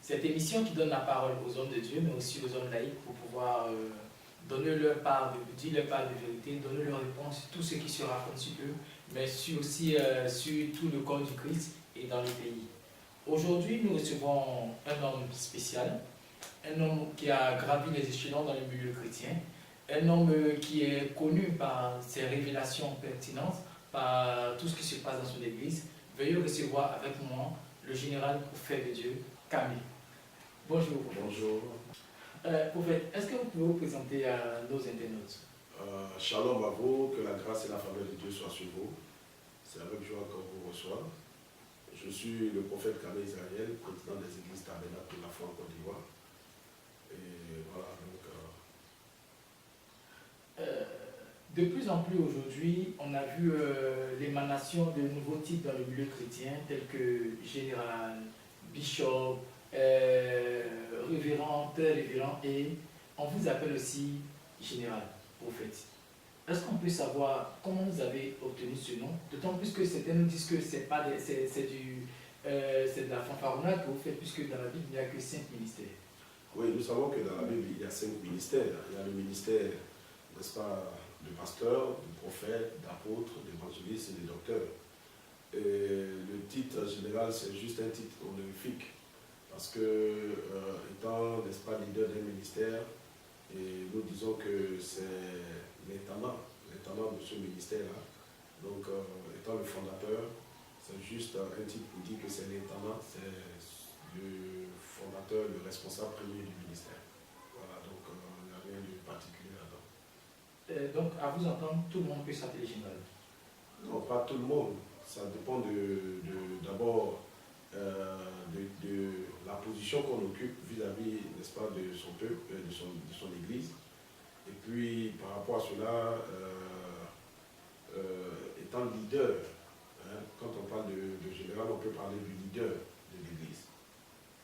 Cette émission qui donne la parole aux hommes de Dieu, mais aussi aux hommes laïcs pour pouvoir donner leur part dire leur part de vérité, donner leur réponse sur tout ce qui se raconte sur eux, mais aussi sur tout le corps du Christ et dans le pays. Aujourd'hui, nous recevons un homme spécial, un homme qui a gravi les échelons dans le milieu chrétien, un homme qui est connu par ses révélations pertinentes, par tout ce qui se passe dans son église. Veuillez recevoir avec moi le général prophète de Dieu, Camille. Bonjour. Bonjour. Prophète, est-ce que vous pouvez vous présenter à nos internautes? Shalom à vous, que la grâce et la faveur de Dieu soient sur vous. C'est avec joie qu'on vous reçoit. Je suis le prophète Camille Israël, président des églises tabernacles de la foi en Côte d'Ivoire. Et voilà, donc... De plus en plus aujourd'hui, on a vu l'émanation de nouveaux titres dans le milieu chrétien, tels que général, bishop, révérend, révérend, et on vous appelle aussi général, prophète. Est-ce qu'on peut savoir comment vous avez obtenu ce nom? D'autant plus que certains nous disent que c'est de la fanfaronnade que vous faites, puisque dans la Bible, il n'y a que 5 ministères. Oui, nous savons que dans la Bible, il y a 5 ministères. Il y a le ministère, n'est-ce pas, de pasteur, de prophète, d'apôtre, d'évangéliste et de docteur. Et le titre général, c'est juste un titre honorifique. Parce que, étant, n'est-ce pas, leader d'un ministère, et nous disons que c'est l'intendant de ce ministère-là. Donc, étant le fondateur, c'est juste un titre pour dire que c'est l'intendant, c'est le fondateur, le responsable premier du ministère. Voilà, donc il n'y a rien de particulier là-dedans. Donc, à vous entendre, tout le monde peut s'appeler général? Non, pas tout le monde. Ça dépend d'abord de la position qu'on occupe vis-à-vis, n'est-ce pas, de son peuple, de son église. Et puis, par rapport à cela, étant leader, hein, quand on parle de général, on peut parler du leader de l'église.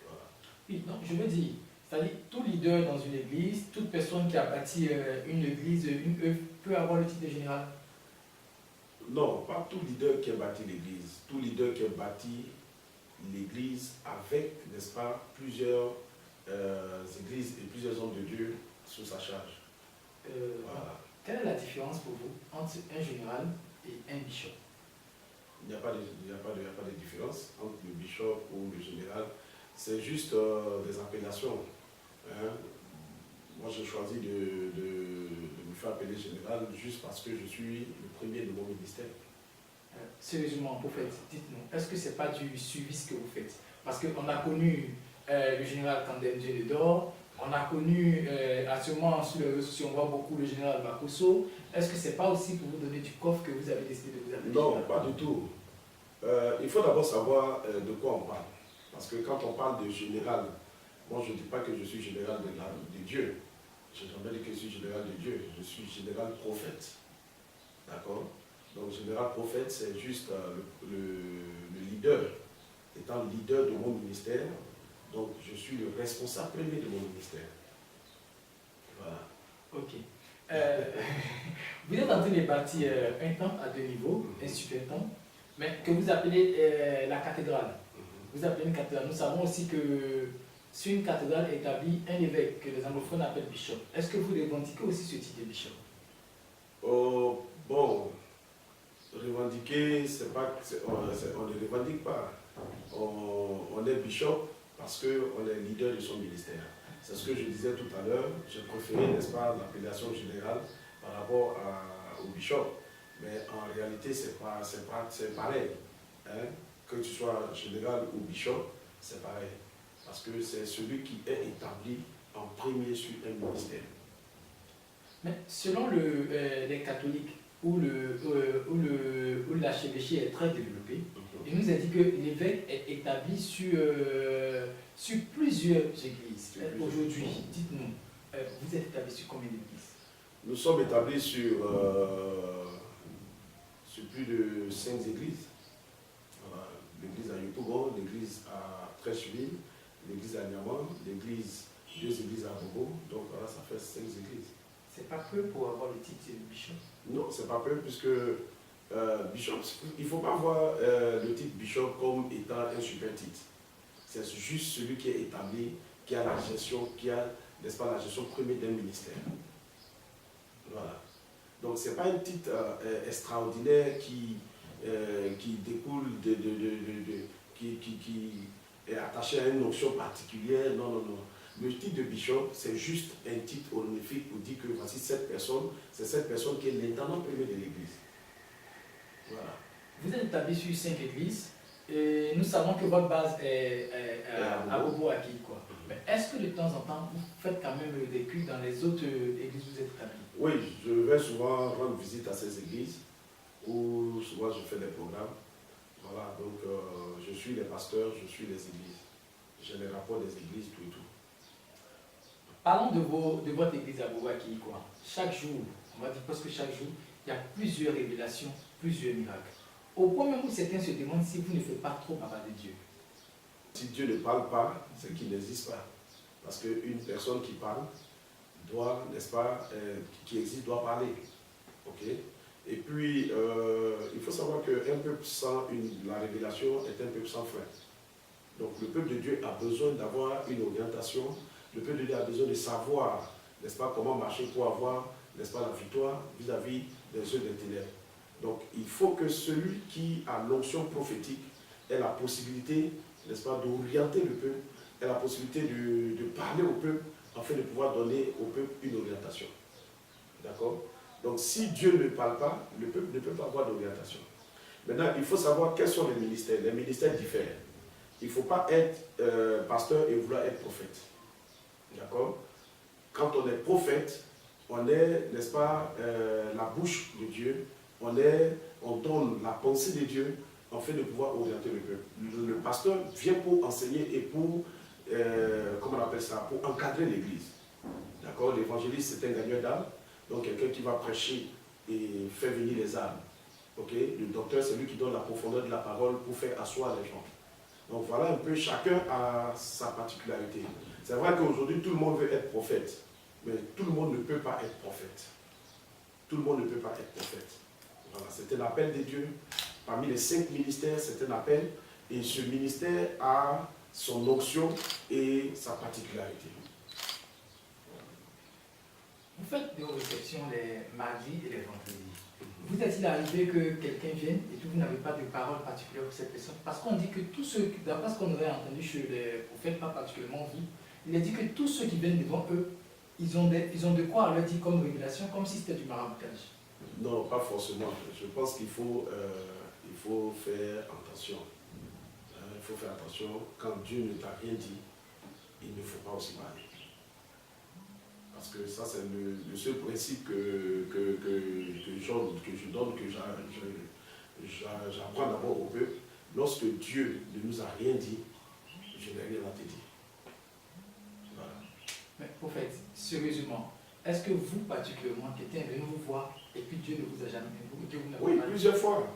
Voilà. Oui, donc je veux dire, c'est-à-dire tout leader dans une église, toute personne qui a bâti une église, une œuvre, peut avoir le titre de général? Non, pas tout leader qui a bâti l'église. Tout leader qui a bâti l'église avec, n'est-ce pas, plusieurs églises et plusieurs hommes de Dieu sous sa charge. Voilà. Quelle est la différence pour vous entre un général et un bishop? Il n'y a pas de différence entre le bishop ou le général. C'est juste des appellations. Hein. Moi, j'ai choisi de me faire appeler général juste parce que je suis le premier de mon ministère. Sérieusement, prophète, dites-nous, est-ce que ce n'est pas du suivi que vous faites? Parce qu'on a connu le général Kandem Djenedor, on a connu à ce moment sur les réseaux sociaux, on voit beaucoup le général Bakosso. Est-ce que ce n'est pas aussi pour vous donner du coffre que vous avez décidé de vous appeler? Non, pas du tout. Il faut d'abord savoir de quoi on parle. Parce que quand on parle de général, moi je ne dis pas que je suis général de Dieu. Je n'ai jamais dit que je suis général de Dieu. Je suis général prophète. D'accord? Donc général prophète, c'est juste le leader. Étant leader de mon ministère, donc je suis le responsable premier de mon ministère. Voilà. Ok. Vous êtes en train de bâtir un temple à 2 niveaux, un super temple, mais que vous appelez la cathédrale. Vous appelez une cathédrale. Nous savons aussi que sur une cathédrale établit un évêque que les anglophones appellent bishop. Est-ce que vous revendiquez aussi ce titre de bishop? Oh, bon, revendiquer, on ne revendique pas. On est bishop parce qu'on est leader de son ministère. C'est ce que je disais tout à l'heure. J'ai préféré, n'est-ce pas, l'appellation générale par rapport au bishop. Mais en réalité, c'est pareil. Hein? Que tu sois général ou bishop, c'est pareil. Parce que c'est celui qui est établi en premier sur un ministère. Mais selon les catholiques, où l'archevêché est très développé, il nous a dit que l'évêque est établi sur plusieurs églises. Aujourd'hui, dites-nous, vous êtes établi sur combien d'églises? Nous sommes établis sur plus de 5 églises. Voilà. L'église à Yopougon, l'église à Trècheville, l'église à Niamant, deux églises à Bobo. Donc voilà, ça fait 5 églises. C'est pas peu pour avoir le titre de bishop? Non, c'est pas peu puisque bishop, il ne faut pas voir le titre bishop comme étant un super titre. c'est juste celui qui est établi, qui a la gestion, n'est-ce pas, la gestion première d'un ministère. Voilà. Donc, ce n'est pas un titre extraordinaire qui découle qui est attaché à une notion particulière. Non, non, non. Le titre de bishop, c'est juste un titre honorifique pour dire que voici cette personne, c'est cette personne qui est l'intendant premier de l'Église. Voilà. Vous êtes établi sur 5 églises et nous savons que votre base est à Bobo-Aki, quoi. Mais est-ce que de temps en temps, vous faites quand même des cultes dans les autres églises où vous êtes établis? Oui, je vais souvent rendre visite à ces églises où souvent je fais des programmes. Voilà, donc je suis les pasteurs, je suis les églises. J'ai les rapports des églises, tout et tout. Parlons de votre église à Bobo-Aki, quoi. Chaque jour, on va dire presque chaque jour, il y a plusieurs révélations, plusieurs miracles. Au point même où certains se demandent si vous ne faites pas trop parler de Dieu. Si Dieu ne parle pas, c'est qu'il n'existe pas. Parce qu'une personne qui parle doit, n'est-ce pas, qui existe doit parler. Ok? Et puis, il faut savoir qu'un peuple sans la révélation est un peuple sans frein. Donc, le peuple de Dieu a besoin d'avoir une orientation. Le peuple de Dieu a besoin de savoir, n'est-ce pas, comment marcher pour avoir, n'est-ce pas, la victoire vis-à-vis des œuvres des ténèbres. Donc, il faut que celui qui a l'onction prophétique ait la possibilité, n'est-ce pas, d'orienter le peuple, ait la possibilité de parler au peuple, afin de pouvoir donner au peuple une orientation. D'accord? Donc, si Dieu ne parle pas, le peuple ne peut pas avoir d'orientation. Maintenant, il faut savoir quels sont les ministères. Les ministères diffèrent. Il ne faut pas être pasteur et vouloir être prophète. D'accord? Quand on est prophète, on est, n'est-ce pas, la bouche de Dieu, on donne la pensée de Dieu afin de pouvoir orienter le peuple. Le pasteur vient pour enseigner et pour, comment on appelle ça, pour encadrer l'église. D'accord? L'évangéliste, c'est un gagneur d'âme, donc quelqu'un qui va prêcher et faire venir les âmes. Ok? Le docteur, c'est lui qui donne la profondeur de la parole pour faire asseoir les gens. Donc voilà un peu, chacun a sa particularité. C'est vrai qu'aujourd'hui, tout le monde veut être prophète, mais tout le monde ne peut pas être prophète. Tout le monde ne peut pas être prophète. Voilà, c'est un appel de Dieu. Parmi les 5 ministères, c'est un appel. Et ce ministère a son onction et sa particularité. Vous faites des réceptions les mardis et les vendredis. Vous est-il arrivé que quelqu'un vienne et que vous n'avez pas de parole particulière pour cette personne? Parce qu'on dit que tous ceux, d'après ce qu'on aurait entendu chez les prophètes, pas particulièrement vous, il est dit que tous ceux qui viennent devant eux, ils ont de quoi leur dire comme révélation, comme si c'était du maraboutage. Non, pas forcément. Je pense qu'il faut, faire attention. Il faut faire attention. Quand Dieu ne t'a rien dit, il ne faut pas aussi parler. Parce que ça, c'est le seul principe que je donne, que j'apprends d'abord au peuple. Lorsque Dieu ne nous a rien dit, je n'ai rien à te dire. Voilà. Mais prophète, sérieusement, est-ce que vous particulièrement, quelqu'un est venu vous voir et puis Dieu ne vous a jamais dit? Oui, plusieurs fois. Hein,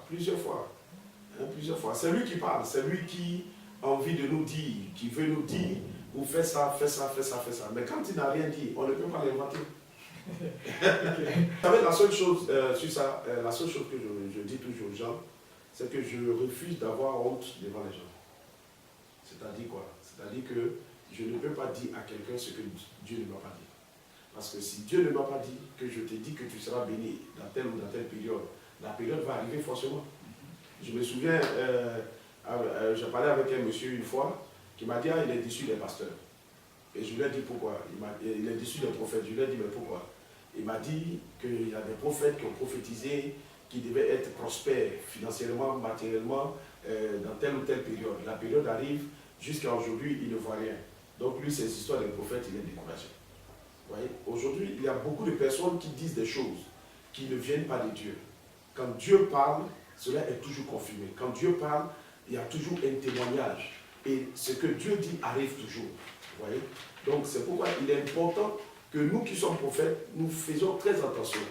plusieurs fois. C'est lui qui parle, c'est lui qui a envie de nous dire, qui veut nous dire, vous faites ça, faites ça, faites ça, faites ça. Mais quand il n'a rien dit, on ne peut pas l'inventer. Vous savez, la seule chose sur ça, la seule chose que je dis toujours aux gens, c'est que je refuse d'avoir honte devant les gens. C'est-à-dire quoi? C'est-à-dire que je ne peux pas dire à quelqu'un ce que Dieu ne m'a pas dit. Parce que si Dieu ne m'a pas dit que je te dis que tu seras béni dans telle ou dans telle période, la période va arriver forcément. Je me souviens, j'ai parlé avec un monsieur une fois qui m'a dit, il est déçu des pasteurs. Et je lui ai dit pourquoi. Il est déçu des prophètes. Je lui ai dit, mais pourquoi? Il m'a dit qu'il y a des prophètes qui ont prophétisé, qui devaient être prospères financièrement, matériellement, dans telle ou telle période. La période arrive, jusqu'à aujourd'hui, il ne voit rien. Donc lui, ces histoires des prophètes, il est découragé. Vous voyez? Aujourd'hui, il y a beaucoup de personnes qui disent des choses qui ne viennent pas de Dieu. Quand Dieu parle, cela est toujours confirmé. Quand Dieu parle, il y a toujours un témoignage. Et ce que Dieu dit arrive toujours. Vous voyez? Donc c'est pourquoi il est important que nous qui sommes prophètes, nous faisons très attention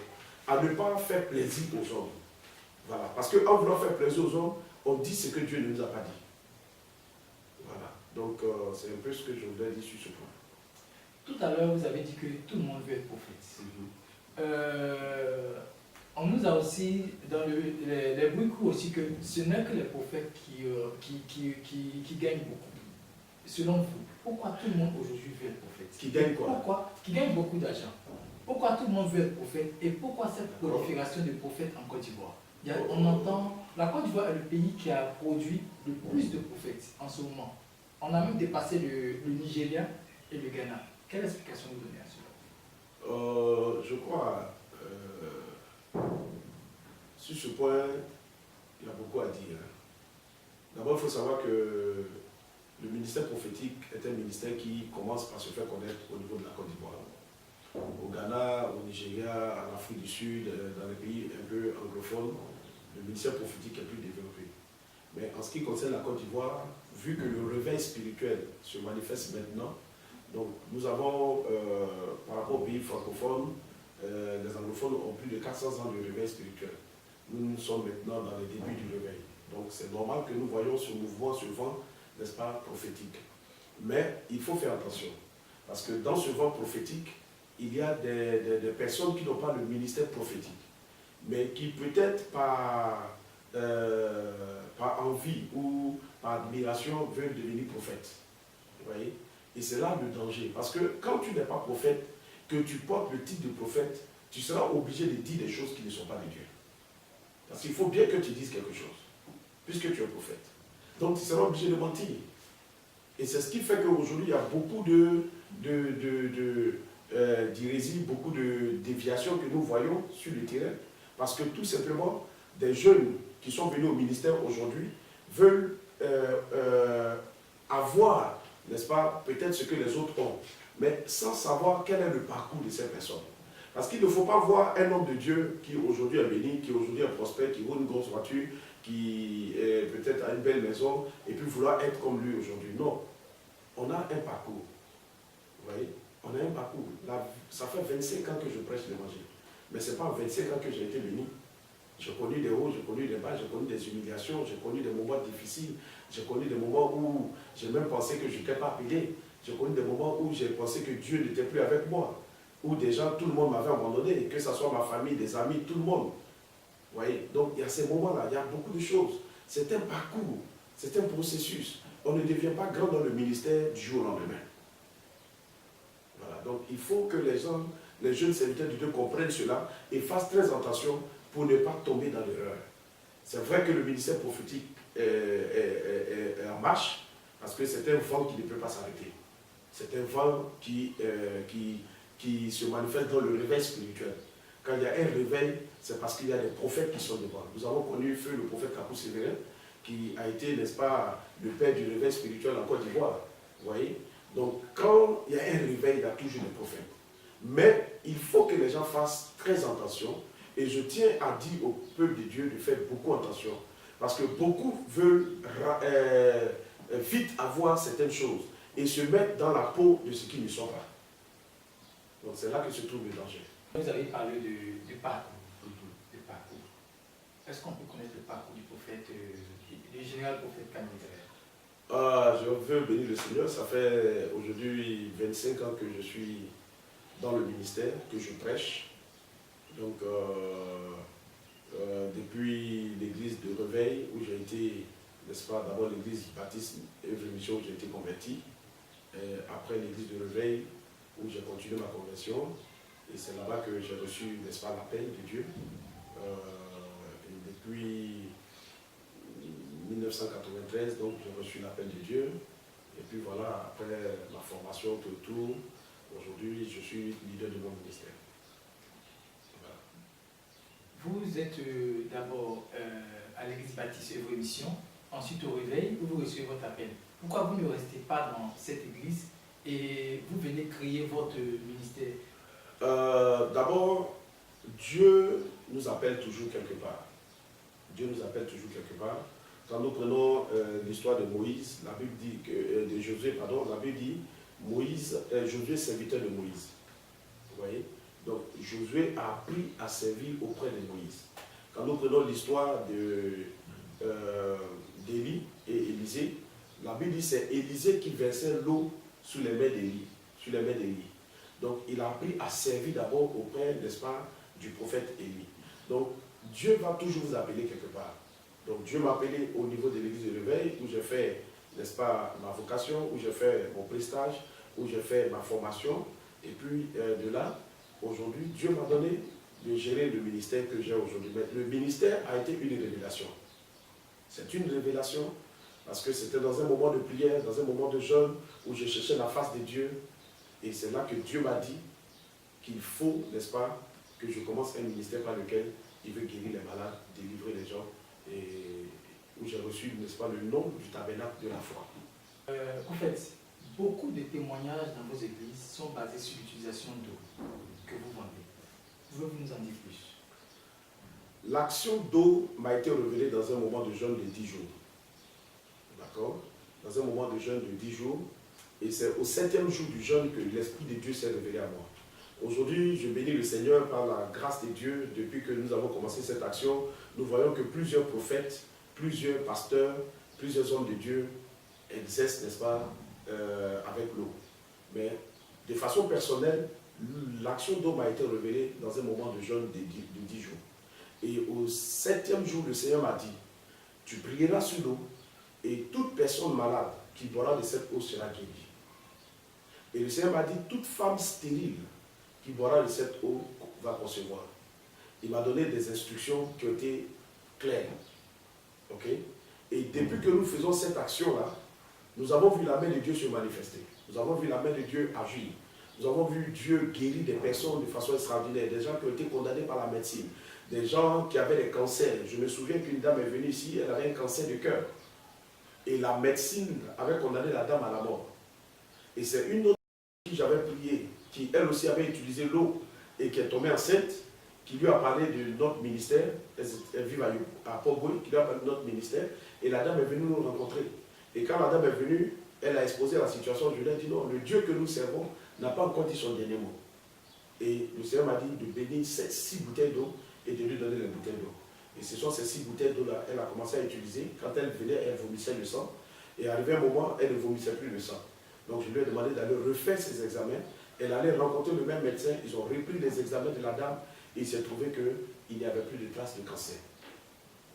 à ne pas faire plaisir aux hommes. Voilà. Parce qu'en voulant faire plaisir aux hommes, on dit ce que Dieu ne nous a pas dit. Voilà. Donc c'est un peu ce que je voudrais dire sur ce point. Tout à l'heure, vous avez dit que tout le monde veut être prophète. On nous a aussi, dans les bruits courent aussi, que ce n'est que les prophètes qui gagnent beaucoup. Selon vous, pourquoi tout le monde aujourd'hui veut être prophète? Qui gagne quoi? Pourquoi? Qui gagne beaucoup d'argent. Pourquoi tout le monde veut être prophète et pourquoi cette prolifération de prophètes en Côte d'Ivoire? On entend, la Côte d'Ivoire est le pays qui a produit le plus de prophètes en ce moment. On a même dépassé le Nigeria et le Ghana. Quelle explication vous donnez à cela? Je crois, sur ce point, il y a beaucoup à dire. D'abord, il faut savoir que le ministère prophétique est un ministère qui commence par se faire connaître au niveau de la Côte d'Ivoire. Au Ghana, au Nigeria, en Afrique du Sud, dans les pays un peu anglophones, le ministère prophétique est plus développé. Mais en ce qui concerne la Côte d'Ivoire, vu que le réveil spirituel se manifeste maintenant, donc nous avons, par rapport aux pays francophones, les anglophones ont plus de 400 ans de réveil spirituel. Nous sommes maintenant dans les débuts du réveil. Donc c'est normal que nous voyons ce mouvement, ce vent, n'est-ce pas, prophétique. Mais il faut faire attention. Parce que dans ce vent prophétique, il y a des personnes qui n'ont pas le ministère prophétique, mais qui peut-être par envie ou par admiration veulent devenir prophètes. Vous voyez? Et c'est là le danger. Parce que quand tu n'es pas prophète, que tu portes le titre de prophète, tu seras obligé de dire des choses qui ne sont pas de Dieu. Parce qu'il faut bien que tu dises quelque chose, puisque tu es prophète. Donc tu seras obligé de mentir. Et c'est ce qui fait qu'aujourd'hui, il y a beaucoup d'hérésie, beaucoup de déviations que nous voyons sur le terrain. Parce que tout simplement, des jeunes qui sont venus au ministère aujourd'hui veulent avoir, n'est-ce pas, peut-être ce que les autres ont, mais sans savoir quel est le parcours de ces personnes. Parce qu'il ne faut pas voir un homme de Dieu qui aujourd'hui est béni, qui aujourd'hui est prospère, qui roule une grosse voiture, qui peut-être a une belle maison, et puis vouloir être comme lui aujourd'hui. Non. On a un parcours. Vous voyez? On a un parcours. Là, ça fait 25 ans que je prêche l'évangile. Mais ce n'est pas en 25 ans que j'ai été béni. J'ai connu des hauts, j'ai connu des bas, j'ai connu des humiliations, j'ai connu des moments difficiles, j'ai connu des moments où j'ai même pensé que je n'étais pas appelé. J'ai connu des moments où j'ai pensé que Dieu n'était plus avec moi. Où des gens, tout le monde m'avait abandonné, que ce soit ma famille, des amis, tout le monde. Vous voyez? Donc il y a ces moments-là, il y a beaucoup de choses. C'est un parcours, c'est un processus. On ne devient pas grand dans le ministère du jour au lendemain. Voilà, donc il faut que les gens, les jeunes serviteurs de Dieu comprennent cela et fassent très attention pour ne pas tomber dans l'erreur. C'est vrai que le ministère prophétique est en marche, parce que c'est un vent qui ne peut pas s'arrêter. C'est un vent qui se manifeste dans le réveil spirituel. Quand il y a un réveil, c'est parce qu'il y a des prophètes qui sont devant. Nous avons connu feu le prophète Kapou Sévérin, qui a été, n'est-ce pas, le père du réveil spirituel en Côte d'Ivoire. Vous voyez? Donc, quand il y a un réveil, il y a toujours des prophètes. Mais il faut que les gens fassent très attention. Et je tiens à dire au peuple de Dieu de faire beaucoup attention. Parce que beaucoup veulent vite avoir certaines choses et se mettre dans la peau de ce qu'ils ne sont pas. Donc c'est là que se trouve le danger. Vous avez parlé du parcours. Du parcours. Est-ce qu'on peut connaître le parcours du prophète, du général prophète Kani? Je veux bénir le Seigneur. Ça fait aujourd'hui 25 ans que je suis dans le ministère, que je prêche. Donc, depuis l'église de Réveil, où j'ai été, n'est-ce pas, d'abord l'église baptiste et mission où j'ai été converti. Et après l'église de Réveil, où j'ai continué ma conversion. Et c'est là-bas que j'ai reçu, n'est-ce pas, l'appel de Dieu. Et depuis 1993, donc j'ai reçu l'appel de Dieu. Et puis voilà, après ma formation tout autour, aujourd'hui je suis leader de mon ministère. Vous êtes d'abord à l'église baptiste et mission, ensuite au réveil, où vous recevez votre appel. Pourquoi vous ne restez pas dans cette église et vous venez créer votre ministère? D'abord, Dieu nous appelle toujours quelque part. Dieu nous appelle toujours quelque part. Quand nous prenons l'histoire de Moïse, la Bible dit de Josué, pardon, la Bible dit Josué serviteur de Moïse. Vous voyez? Donc Josué a appris à servir auprès de Moïse. Quand nous prenons l'histoire d'Élie et Élisée, la Bible dit que c'est Élisée qui versait l'eau sous les mains d'Élie. Donc il a appris à servir d'abord auprès, n'est-ce pas, du prophète Élie. Donc, Dieu va toujours vous appeler quelque part. Donc, Dieu m'a appelé au niveau de l'église de l'éveil, où j'ai fait, n'est-ce pas, ma vocation, où j'ai fait mon prestage, où j'ai fait ma formation. Et puis, de là, aujourd'hui, Dieu m'a donné de gérer le ministère que j'ai aujourd'hui. Mais le ministère a été une révélation. C'est une révélation parce que c'était dans un moment de prière, dans un moment de jeûne, où je cherchais la face de Dieu. Et c'est là que Dieu m'a dit qu'il faut, n'est-ce pas, que je commence un ministère par lequel il veut guérir les malades, délivrer les gens, et où j'ai reçu, n'est-ce pas, le nom du tabernacle de la foi. En fait, beaucoup de témoignages dans vos églises sont basés sur l'utilisation d'eau que vous vendez. Pouvez-vous nous en dire plus? L'action d'eau m'a été révélée dans un moment de jeûne de 10 jours. D'accord? Dans un moment de jeûne de 10 jours. Et c'est au 7e jour du jeûne que l'Esprit de Dieu s'est révélé à moi. Aujourd'hui, je bénis le Seigneur par la grâce de Dieu. Depuis que nous avons commencé cette action, nous voyons que plusieurs prophètes, plusieurs pasteurs, plusieurs hommes de Dieu exercent, n'est-ce pas, avec l'eau. Mais de façon personnelle, l'action d'eau m'a été révélée dans un moment de jeûne de 10 jours. Et au 7e jour, le Seigneur m'a dit, tu prieras sur l'eau et toute personne malade qui boira de cette eau sera guérie. Et le Seigneur m'a dit, toute femme stérile qui boira de cette eau va concevoir. Il m'a donné des instructions qui ont été claires. Ok? Et depuis que nous faisons cette action-là, nous avons vu la main de Dieu se manifester. Nous avons vu la main de Dieu agir. Nous avons vu Dieu guérir des personnes de façon extraordinaire, des gens qui ont été condamnés par la médecine, des gens qui avaient des cancers. Je me souviens qu'une dame est venue ici, elle avait un cancer de cœur. Et la médecine avait condamné la dame à la mort. Et c'est une autre qui j'avais prié, qui elle aussi avait utilisé l'eau et qui est tombée enceinte, qui lui a parlé de notre ministère. Elle vit à Pogboy, qui lui a parlé de notre ministère. Et la dame est venue nous rencontrer. Et quand la dame est venue, elle a exposé la situation. Je lui ai dit non, le Dieu que nous servons n'a pas encore dit son dernier mot. Et le Seigneur m'a dit de bénir 6 bouteilles d'eau et de lui donner les bouteilles d'eau. Et ce sont ces 6 bouteilles d'eau-là, elle a commencé à utiliser. Quand elle venait, elle vomissait le sang. Et arrivé un moment, elle ne vomissait plus le sang. Donc je lui ai demandé d'aller refaire ses examens. Elle allait rencontrer le même médecin. Ils ont repris les examens de la dame. Et il s'est trouvé qu'il n'y avait plus de traces de cancer.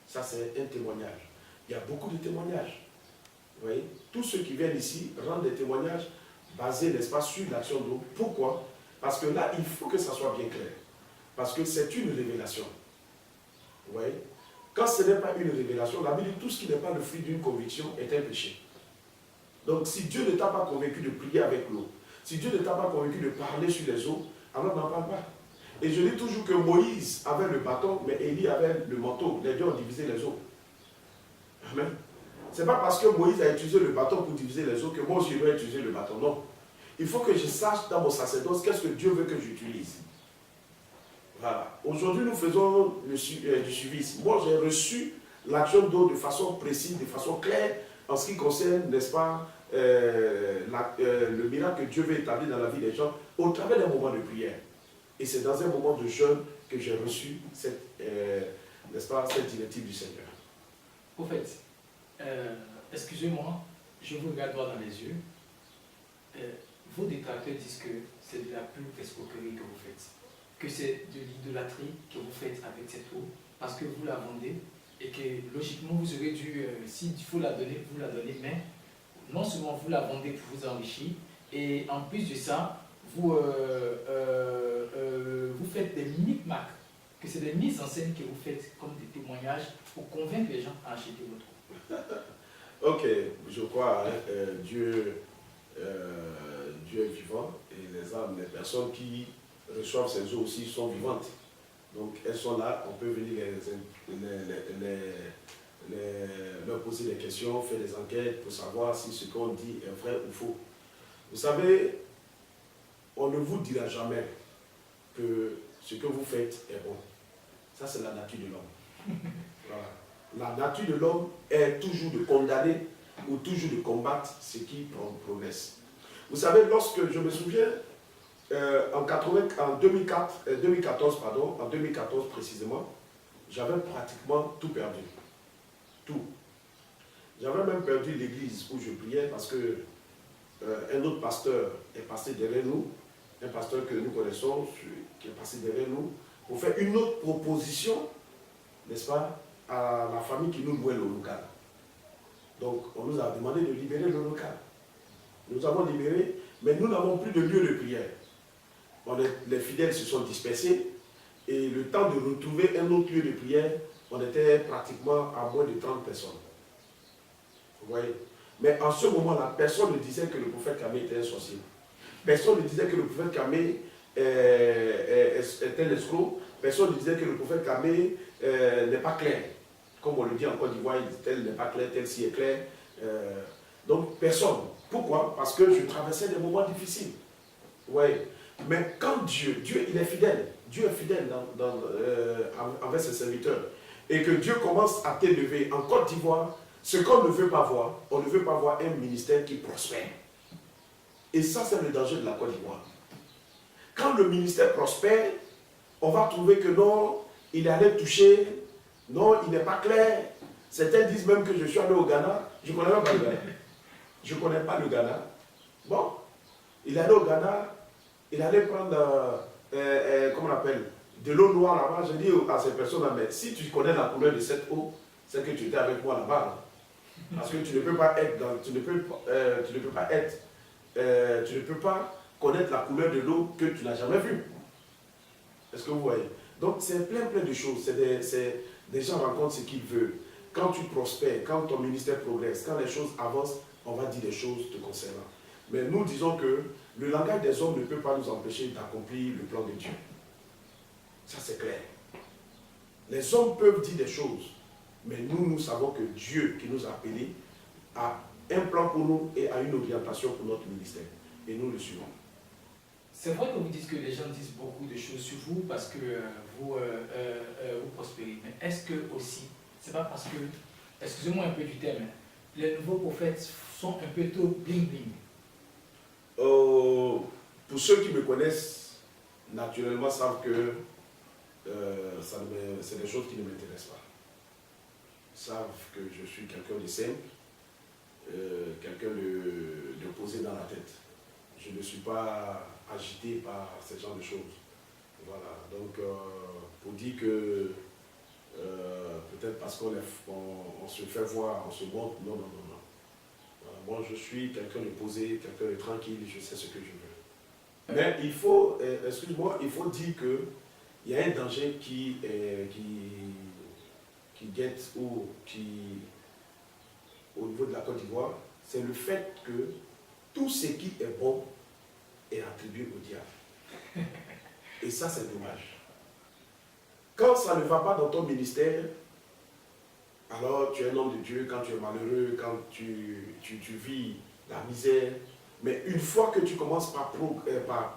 Ça, c'est un témoignage. Il y a beaucoup de témoignages. Vous voyez? Tous ceux qui viennent ici rendent des témoignages basés, n'est-ce pas, sur l'action d'eau. Pourquoi? Parce que là, il faut que ça soit bien clair. Parce que c'est une révélation. Vous voyez? Quand ce n'est pas une révélation, la Bible dit tout ce qui n'est pas le fruit d'une conviction est un péché. Donc si Dieu ne t'a pas convaincu de prier avec l'eau, si Dieu ne t'a pas convaincu de parler sur les eaux, alors n'en parle pas. Et je dis toujours que Moïse avait le bâton, mais Élie avait le manteau. Les deux ont divisé les eaux. Amen. Ce n'est pas parce que Moïse a utilisé le bâton pour diviser les eaux que moi aussi je dois utiliser le bâton. Non. Il faut que je sache dans mon sacerdoce qu'est-ce que Dieu veut que j'utilise. Voilà. Aujourd'hui, nous faisons du suivisme. Moi, j'ai reçu l'action d'eau de façon précise, de façon claire, en ce qui concerne, n'est-ce pas, le miracle que Dieu veut établir dans la vie des gens au travers d'un moment de prière. Et c'est dans un moment de jeûne que j'ai reçu cette, n'est-ce pas, cette directive du Seigneur. Au fait, excusez-moi, je vous regarde droit dans les yeux. Vos détracteurs disent que c'est de la pure escroquerie que vous faites, que c'est de l'idolâtrie que vous faites avec cette eau, parce que vous la vendez et que logiquement vous aurez dû, s'il faut la donner, vous la donnez, mais non seulement vous la vendez pour vous enrichir, et en plus de ça, vous faites des micmacs, que c'est des mises en scène que vous faites comme des témoignages pour convaincre les gens à acheter votre eau. Ok, je crois, Dieu est vivant et les âmes, les personnes qui reçoivent ces eaux aussi sont vivantes. Donc elles sont là, on peut venir leur poser des questions, faire des enquêtes pour savoir si ce qu'on dit est vrai ou faux. Vous savez, on ne vous dira jamais que ce que vous faites est bon. Ça, c'est la nature de l'homme. Voilà. La nature de l'homme est toujours de condamner ou toujours de combattre ce qui progresse. Vous savez, lorsque je me souviens, en 2014 précisément, j'avais pratiquement tout perdu. Tout. J'avais même perdu l'église où je priais parce que un autre pasteur est passé derrière nous, un pasteur que nous connaissons, qui est passé derrière nous, pour faire une autre proposition, n'est-ce pas, à la famille qui nous louait le local. Donc, on nous a demandé de libérer le local. Nous avons libéré, mais nous n'avons plus de lieu de prière. Les fidèles se sont dispersés et le temps de retrouver un autre lieu de prière, on était pratiquement à moins de 30 personnes. Vous voyez? Mais en ce moment-là, personne ne disait que le prophète Kamé était un sorcier. Personne ne disait que le prophète Kamé était l'escroc. Personne ne disait que le prophète Kamé n'est pas clair. Comme on le dit en Côte d'Ivoire, tel n'est pas clair, tel ci est clair. Donc personne. Pourquoi? Parce que je traversais des moments difficiles. Ouais. Mais quand Dieu il est fidèle. Dieu est fidèle envers ses serviteurs. Et que Dieu commence à t'élever en Côte d'Ivoire, ce qu'on ne veut pas voir, on ne veut pas voir un ministère qui prospère. Et ça, c'est le danger de la Côte d'Ivoire. Quand le ministère prospère, on va trouver que non, il allait toucher, non, il n'est pas clair. Certains disent même que je suis allé au Ghana. Je ne connais pas le Ghana. Je ne connais pas le Ghana. Bon, il est allé au Ghana, il allait prendre, comment on appelle, de l'eau noire là-bas. Je dis à ces personnes-là, mais si tu connais la couleur de cette eau, c'est que tu étais avec moi là-bas. Parce que tu ne peux pas être dans, tu ne peux pas connaître la couleur de l'eau que tu n'as jamais vue. Est-ce que vous voyez? Donc c'est plein de choses. Des gens rencontrent ce qu'ils veulent. Quand tu prospères, quand ton ministère progresse, quand les choses avancent, on va dire des choses te concernant. Mais nous disons que le langage des hommes ne peut pas nous empêcher d'accomplir le plan de Dieu. Ça c'est clair. Les hommes peuvent dire des choses, mais nous savons que Dieu qui nous a appelés a un plan pour nous et a une orientation pour notre ministère. Et nous le suivons. C'est vrai que vous dites que les gens disent beaucoup de choses sur vous parce que vous prospérez. Mais est-ce que aussi, c'est pas parce que, excusez-moi un peu du terme, les nouveaux prophètes sont un peu trop bling-bling? Pour ceux qui me connaissent, naturellement savent que c'est des choses qui ne m'intéressent pas. Ils savent que je suis quelqu'un de simple, quelqu'un de posé dans la tête. Je ne suis pas agité par ce genre de choses. Voilà, donc pour dire que peut-être parce qu'on se fait voir, on se montre, non. Voilà, moi je suis quelqu'un de posé, quelqu'un de tranquille, je sais ce que je veux. Mais il faut, excuse-moi, il faut dire qu'il y a un danger qui guette ou au niveau de la Côte d'Ivoire, c'est le fait que tout ce qui est bon est attribué au diable. Et ça, c'est dommage. Quand ça ne va pas dans ton ministère, alors tu es un homme de Dieu, quand tu es malheureux, quand tu vis la misère. Mais une fois que tu commences par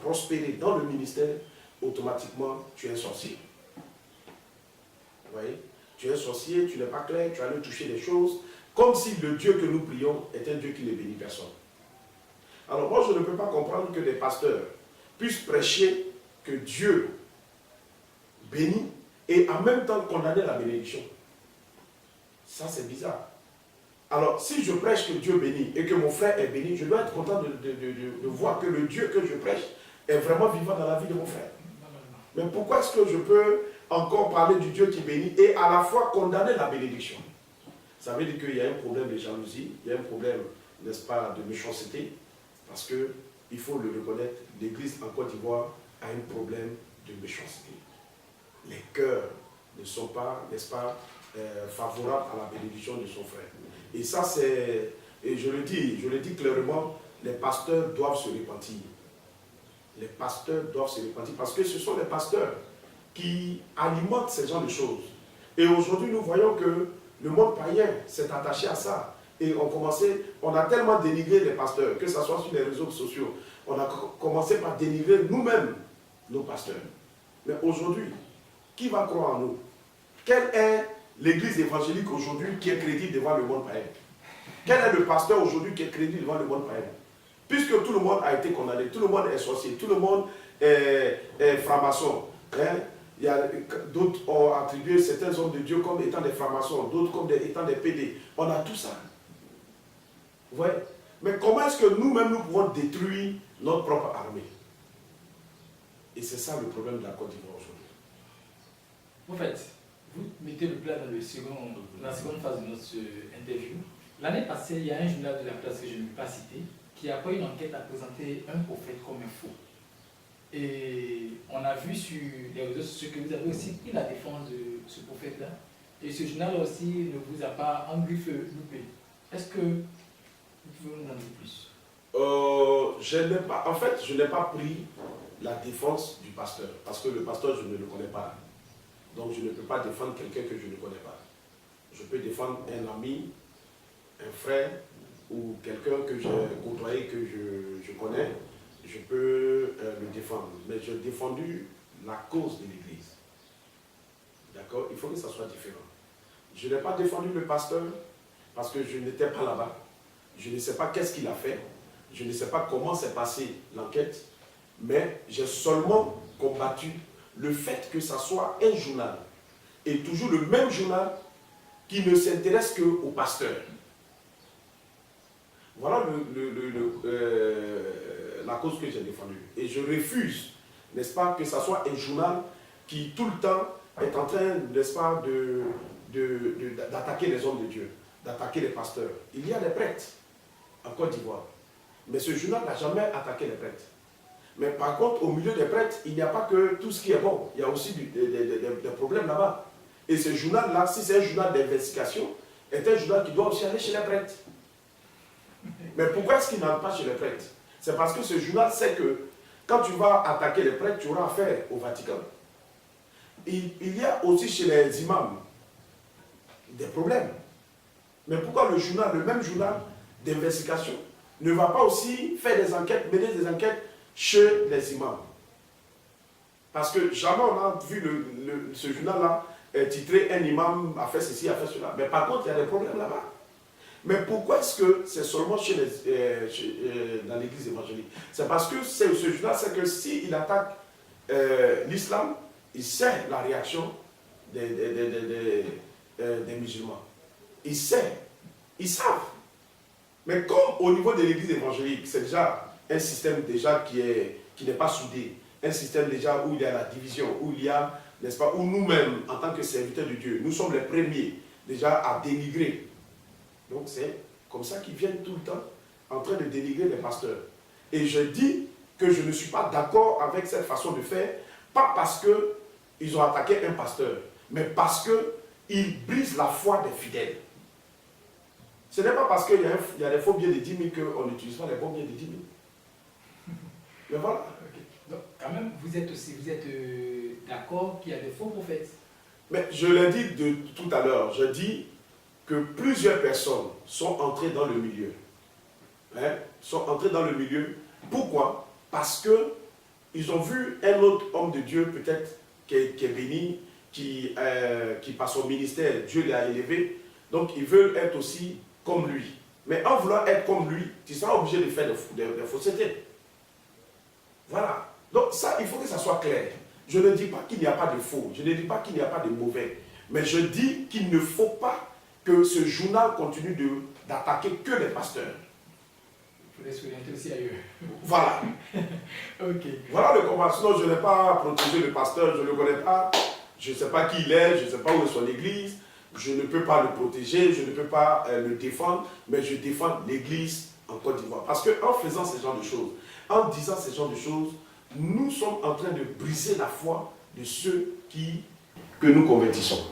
prospérer dans le ministère, automatiquement, tu es un sorcier. Vous voyez? Tu es un sorcier, tu n'es pas clair, tu allais toucher des choses, comme si le Dieu que nous prions est un Dieu qui ne bénit personne. Alors moi, je ne peux pas comprendre que des pasteurs puissent prêcher que Dieu bénit et en même temps condamner la bénédiction. Ça, c'est bizarre. Alors, si je prêche que Dieu bénit et que mon frère est béni, je dois être content de voir que le Dieu que je prêche est vraiment vivant dans la vie de mon frère. Mais pourquoi est-ce que je peux encore parler du Dieu qui bénit et à la fois condamner la bénédiction? Ça veut dire qu'il y a un problème de jalousie, il y a un problème, n'est-ce pas, de méchanceté, parce qu'il faut le reconnaître, l'Église en Côte d'Ivoire a un problème de méchanceté. Les cœurs ne sont pas, n'est-ce pas, favorables à la bénédiction de son frère. Et ça, c'est, et je le dis clairement, les pasteurs doivent se repentir. Les pasteurs doivent se repentir parce que ce sont les pasteurs qui alimentent ce genre de choses. Et aujourd'hui, nous voyons que le monde païen s'est attaché à ça. Et on a tellement dénigré les pasteurs, que ce soit sur les réseaux sociaux, on a commencé par dénigrer nous-mêmes nos pasteurs. Mais aujourd'hui, qui va croire en nous? Quelle est l'église évangélique aujourd'hui qui est crédible devant le monde païen? Quel est le pasteur aujourd'hui qui est crédible devant le monde païen? Puisque tout le monde a été condamné, tout le monde est sorcier, tout le monde est franc-maçon. Hein? D'autres ont attribué certains hommes de Dieu comme étant des francs-maçons, d'autres comme étant des PD. On a tout ça. Vous voyez? Mais comment est-ce que nous-mêmes nous pouvons détruire notre propre armée? Et c'est ça le problème de la Côte d'Ivoire aujourd'hui. En fait, vous mettez le plat dans la seconde phase de notre interview. L'année passée, il y a un journal de la place que je ne vais pas citer, qui a pris une enquête à présenter un prophète comme un faux. Et on a vu sur les réseaux sociaux que vous avez aussi pris la défense de ce prophète-là. Et ce journal aussi ne vous a pas en griffe loupé. Est-ce que vous pouvez nous en dire plus? Je n'ai pas pris la défense du pasteur, parce que le pasteur, je ne le connais pas. Donc je ne peux pas défendre quelqu'un que je ne connais pas. Je peux défendre un ami, un frère, ou quelqu'un que j'ai côtoyé, que je connais, je peux le défendre. Mais j'ai défendu la cause de l'Église. D'accord? Il faut que ça soit différent. Je n'ai pas défendu le pasteur parce que je n'étais pas là-bas. Je ne sais pas qu'est-ce qu'il a fait. Je ne sais pas comment s'est passée l'enquête. Mais j'ai seulement combattu le fait que ça soit un journal. Et toujours le même journal qui ne s'intéresse qu'au pasteur. Voilà la cause que j'ai défendue. Et je refuse, n'est-ce pas, que ça soit un journal qui tout le temps est en train, n'est-ce pas, d'attaquer les hommes de Dieu, d'attaquer les pasteurs. Il y a des prêtres en Côte d'Ivoire. Mais ce journal n'a jamais attaqué les prêtres. Mais par contre, au milieu des prêtres, il n'y a pas que tout ce qui est bon. Il y a aussi des problèmes là-bas. Et ce journal-là, si c'est un journal d'investigation, est un journal qui doit aussi aller chez les prêtres. Mais pourquoi est-ce qu'il n'entre pas chez les prêtres? C'est parce que ce journal sait que quand tu vas attaquer les prêtres, tu auras affaire au Vatican. Il y a aussi chez les imams des problèmes. Mais pourquoi le même journal d'investigation, ne va pas aussi faire des enquêtes, mener des enquêtes chez les imams? Parce que jamais on a vu ce journal-là titré « Un imam a fait ceci, a fait cela ». Mais par contre, il y a des problèmes là-bas. Mais pourquoi est-ce que c'est seulement dans l'église évangélique? C'est parce que ce journal, c'est que s'il attaque l'islam, il sait la réaction des musulmans. Il sait. Ils savent. Mais comme au niveau de l'église évangélique, c'est déjà un système déjà qui n'est pas soudé, un système déjà où il y a la division, où il y a, n'est-ce pas, où nous-mêmes, en tant que serviteurs de Dieu, nous sommes les premiers déjà à dénigrer. Donc c'est comme ça qu'ils viennent tout le temps en train de dénigrer les pasteurs. Et je dis que je ne suis pas d'accord avec cette façon de faire, pas parce qu'ils ont attaqué un pasteur, mais parce qu'ils brisent la foi des fidèles. Ce n'est pas parce qu'il y a des faux billets de 10 000 qu'on n'utilise pas les bons billets de 10 000. Mais voilà. Okay. Donc, quand même, vous êtes d'accord qu'il y a des faux prophètes? Mais je l'ai dit tout à l'heure, je dis que plusieurs personnes sont entrées dans le milieu. Sont entrées dans le milieu. Pourquoi? Parce qu'ils ont vu un autre homme de Dieu, peut-être, qui est béni, qui par son ministère, Dieu l'a élevé. Donc, ils veulent être aussi comme lui. Mais en voulant être comme lui, tu seras obligé de faire des faussetés. Voilà. Donc ça, il faut que ça soit clair. Je ne dis pas qu'il n'y a pas de faux. Je ne dis pas qu'il n'y a pas de mauvais. Mais je dis qu'il ne faut pas que ce journal continue d'attaquer que les pasteurs. Il faut les s'orienter aussi ailleurs. Voilà. Ok. Voilà le combat. Sinon, je n'ai pas protégé le pasteur, je ne le connais pas. Je ne sais pas qui il est, je ne sais pas où est son église. Je ne peux pas le protéger, je ne peux pas le défendre, mais je défends l'église en Côte d'Ivoire. Parce qu'en faisant ce genre de choses, en disant ce genre de choses, nous sommes en train de briser la foi de ceux que nous convertissons.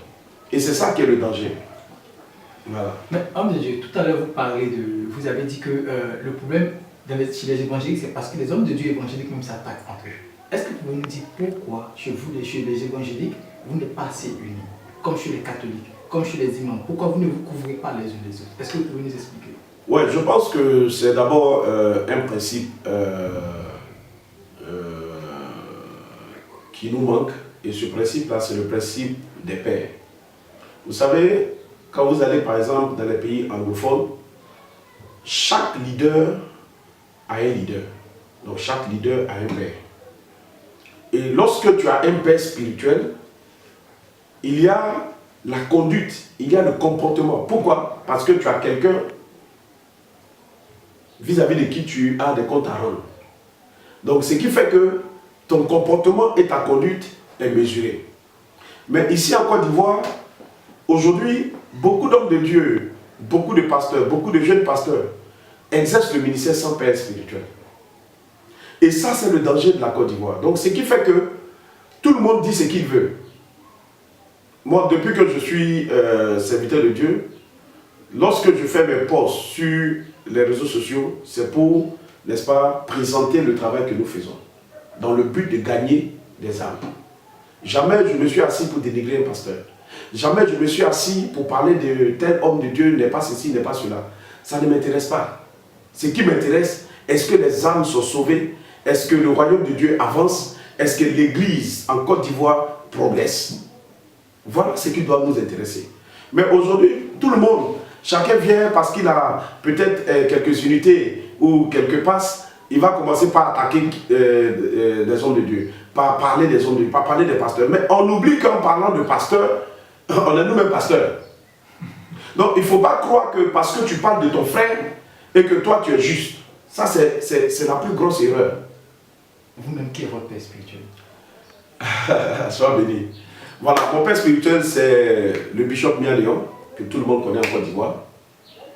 Et c'est ça qui est le danger. Voilà. Mais homme de Dieu, tout à l'heure vous avez dit que le problème chez les évangéliques, c'est parce que les hommes de Dieu évangéliques même s'attaquent entre eux. Est-ce que vous pouvez nous dire pourquoi chez les évangéliques, vous n'êtes pas assez unis, comme chez les catholiques, comme chez les imams? Pourquoi vous ne vous couvrez pas les uns les autres? Est-ce que vous pouvez nous expliquer? Oui, je pense que c'est d'abord un principe qui nous manque. Et ce principe-là, c'est le principe des pères. Vous savez, quand vous allez par exemple dans les pays anglophones, chaque leader a un leader. Donc chaque leader a un père. Et lorsque tu as un père spirituel, il y a la conduite, il y a le comportement. Pourquoi? Parce que tu as quelqu'un vis-à-vis de qui tu as des comptes à rendre. Donc ce qui fait que ton comportement et ta conduite est mesuré. Mais ici en Côte d'Ivoire, aujourd'hui, beaucoup d'hommes de Dieu, beaucoup de pasteurs, beaucoup de jeunes pasteurs exercent le ministère sans père spirituel. Et ça, c'est le danger de la Côte d'Ivoire. Donc, ce qui fait que tout le monde dit ce qu'il veut. Moi, depuis que je suis serviteur de Dieu, lorsque je fais mes posts sur les réseaux sociaux, c'est pour, n'est-ce pas, présenter le travail que nous faisons, dans le but de gagner des âmes. Jamais je me suis assis pour dénigrer un pasteur. Jamais je me suis assis pour parler de tel homme de Dieu, n'est pas ceci, n'est pas cela. Ça ne m'intéresse pas. Ce qui m'intéresse, est-ce que les âmes sont sauvées? Est-ce que le royaume de Dieu avance? Est-ce que l'Église en Côte d'Ivoire progresse? Voilà ce qui doit nous intéresser. Mais aujourd'hui, tout le monde, chacun vient parce qu'il a peut-être quelques unités ou quelques passes, il va commencer par attaquer des hommes de Dieu, par parler des hommes de Dieu, par parler des pasteurs. Mais on oublie qu'en parlant de pasteurs, on est nous-mêmes pasteurs. Donc il ne faut pas croire que parce que tu parles de ton frère et que toi tu es juste. Ça c'est la plus grosse erreur. Vous-même, qui est votre père spirituel? Sois béni. Voilà, mon père spirituel, c'est le bishop Mia Léon, que tout le monde connaît en Côte d'Ivoire.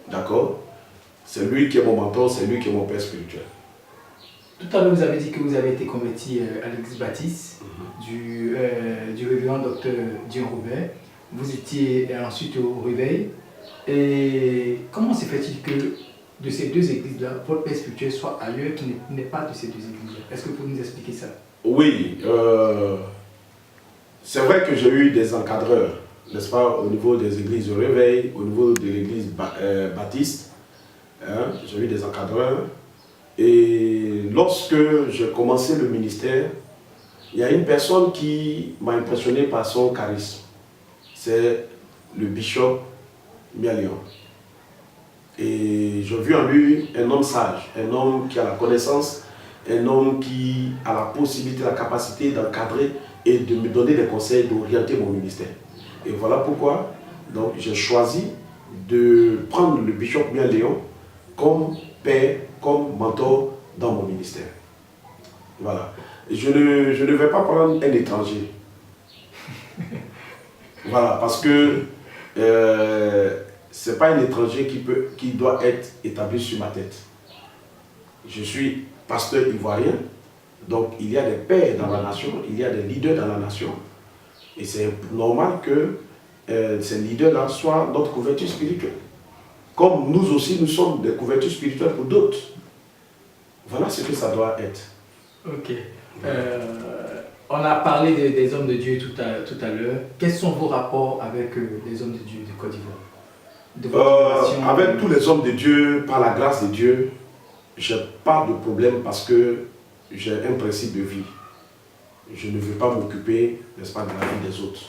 D'accord? C'est lui qui est mon mentor, c'est lui qui est mon père spirituel. Tout à l'heure, vous avez dit que vous avez été converti à l'église baptiste du révérend docteur Dion Robert. Vous étiez ensuite au réveil. Et comment se fait-il que de ces deux églises-là, votre père spirituel soit ailleurs, qui n'est pas de ces deux églises-là? Est-ce que vous pouvez nous expliquer ça? Oui, c'est vrai que j'ai eu des encadreurs, n'est-ce pas, au niveau des églises de réveil, au niveau de l'église baptiste. Hein, j'ai eu des encadreurs. Et lorsque j'ai commencé le ministère, il y a une personne qui m'a impressionné par son charisme. C'est le bishop Mia Léon. Et j'ai vu en lui un homme sage, un homme qui a la connaissance, un homme qui a la possibilité, la capacité d'encadrer et de me donner des conseils, d'orienter mon ministère. Et voilà pourquoi donc j'ai choisi de prendre le bishop Mia Léon comme père, comme mentor dans mon ministère. Voilà. Je ne vais pas prendre un étranger. Voilà, parce que ce n'est pas un étranger qui doit être établi sur ma tête. Je suis pasteur ivoirien, donc il y a des pères dans la nation, il y a des leaders dans la nation. Et c'est normal que ces leaders-là soient notre couverture spirituelle. Comme nous aussi, nous sommes des couvertures spirituelles pour d'autres. Voilà ce que ça doit être. Ok. On a parlé des hommes de Dieu tout à l'heure. Quels sont vos rapports avec les hommes de Dieu de Côte d'Ivoire? Avec tous les hommes de Dieu, par la grâce de Dieu, je n'ai pas de problème parce que j'ai un principe de vie. Je ne veux pas m'occuper, n'est-ce pas, de la vie des autres.